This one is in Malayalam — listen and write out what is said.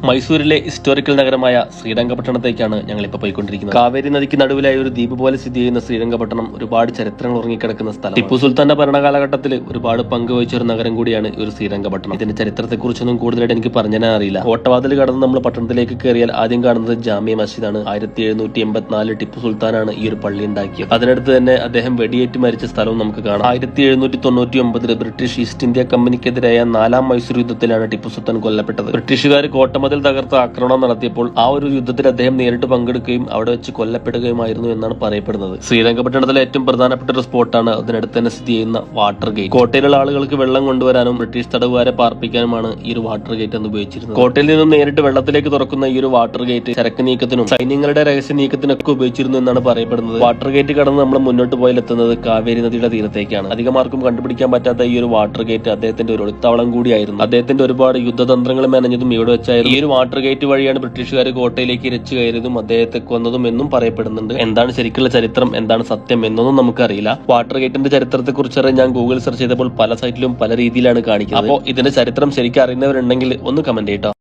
മൈസൂരിലെ ഹിസ്റ്റോറിക്കൽ നഗരമായ ശ്രീരംഗപട്ടണത്തേക്കാണ് ഞങ്ങളിപ്പോൾ പോയിക്കൊണ്ടിരിക്കുന്നത്. കാവേരി നദിക്ക് നടുവിലായി ഒരു ദ്വീപ് പോലെ സ്ഥിതി ചെയ്യുന്ന ശ്രീരംഗപട്ടണം ഒരുപാട് ചരിത്രങ്ങൾ ഉറങ്ങിക്കിടക്കുന്ന സ്ഥലം. ടിപ്പു സുൽത്താന്റെ ഭരണകാലഘട്ടത്തിൽ ഒരുപാട് പങ്കുവഹിച്ച ഒരു നഗരം കൂടിയാണ് ഈ ഒരു ശ്രീരംഗപട്ടണം. ഇതിന്റെ ചരിത്രത്തെക്കുറിച്ചൊന്നും കൂടുതലായിട്ട് എനിക്ക് പറഞ്ഞാൽ അറിയില്ല. കോട്ടവാതിൽ കടന്ന് നമ്മൾ പട്ടണത്തിലേക്ക് കയറിയാൽ ആദ്യം കാണുന്നത് ജാമിയ മസ്ജിദാണ്. 1784 ടിപ്പു സുൽത്താനാണ് ഈ ഒരു പള്ളി ഉണ്ടാക്കിയത്. അതിനടുത്ത് തന്നെ അദ്ദേഹം വെടിയേറ്റ് മരിച്ച സ്ഥലവും നമുക്ക് കാണാം. 1799 ബ്രിട്ടീഷ് ഈസ്റ്റ് ഇന്ത്യ കമ്പനിക്കെതിരായ 4ാം മൈസൂർ യുദ്ധത്തിലാണ് ടിപ്പു സുൽത്താൻ കൊല്ലപ്പെട്ടത്. ബ്രിട്ടീഷുകാർ കോട്ടമതിൽ തകർത്ത് ആക്രമണം നടത്തിയപ്പോൾ ആ ഒരു യുദ്ധത്തിൽ അദ്ദേഹം നേരിട്ട് പങ്കെടുക്കുകയും അവിടെ വെച്ച് കൊല്ലപ്പെടുകയുമായിരുന്നു എന്നാണ് പറയപ്പെടുന്നത്. ശ്രീരംഗപട്ടണത്തിലെ ഏറ്റവും പ്രധാനപ്പെട്ട ഒരു സ്പോട്ടാണ് അതിനടുത്ത് തന്നെ സ്ഥിതി ചെയ്യുന്ന വാട്ടർ ഗേറ്റ്. കോട്ടയിലുള്ള ആളുകൾക്ക് വെള്ളം കൊണ്ടുവരാനും ബ്രിട്ടീഷ് തടവുകാരെ പാർപ്പിക്കാനുമാണ് ഈ ഒരു വാട്ടർ ഗേറ്റ് എന്ന് ഉപയോഗിച്ചിരുന്നത്. കോട്ടയിൽ നിന്നും നേരിട്ട് വെള്ളത്തിലേക്ക് തുറക്കുന്ന ഈ ഒരു വാട്ടർ ഗേറ്റ് ചരക്ക് നീക്കത്തിനും സൈന്യങ്ങളുടെ രഹസ്യ നീക്കത്തിനൊക്കെ ഉപയോഗിച്ചിരുന്നു എന്നാണ് പറയപ്പെടുന്നത്. വാട്ടർ ഗേറ്റ് കടന്ന് നമ്മൾ മുന്നോട്ട് പോയാൽ എത്തുന്നത് കാവേരി നദിയുടെ തീരത്തേക്കാണ്. അധികമാർക്കും കണ്ടുപിടിക്കാൻ പറ്റാത്ത ഈ ഒരു വാട്ടർ ഗേറ്റ് അദ്ദേഹത്തിന്റെ ഒരു ഒളിത്താവളം കൂടിയായിരുന്നു. അദ്ദേഹത്തിന്റെ ഒരുപാട് യുദ്ധതന്ത്രങ്ങൾ മെനഞ്ഞതും ഇവിടെ വെച്ചായിരുന്നു. ഈ ഒരു വാട്ടർ ഗേറ്റ് വഴിയാണ് ബ്രിട്ടീഷുകാർ കോട്ടയിലേക്ക് ഇരച്ചു കയറിയതും അദ്ദേഹത്തെ കൊന്നതും എന്നും പറയപ്പെടുന്നുണ്ട്. എന്താണ് ശരിക്കുള്ള ചരിത്രം, എന്താണ് സത്യം എന്നൊന്നും നമുക്കറിയില്ല. വാട്ടർ ഗേറ്റിന്റെ ചരിത്രത്തെ കുറിച്ച് ഞാൻ ഗൂഗിൾ സെർച്ച് ചെയ്തപ്പോൾ പല സൈറ്റിലും പല രീതിയിലാണ് കാണിക്കുന്നത്. അപ്പോൾ ഇതിന്റെ ചരിത്രം ശരിക്കും അറിയുന്നവരുണ്ടെങ്കിൽ ഒന്ന് കമന്റ് ചെയ്യട്ടോ.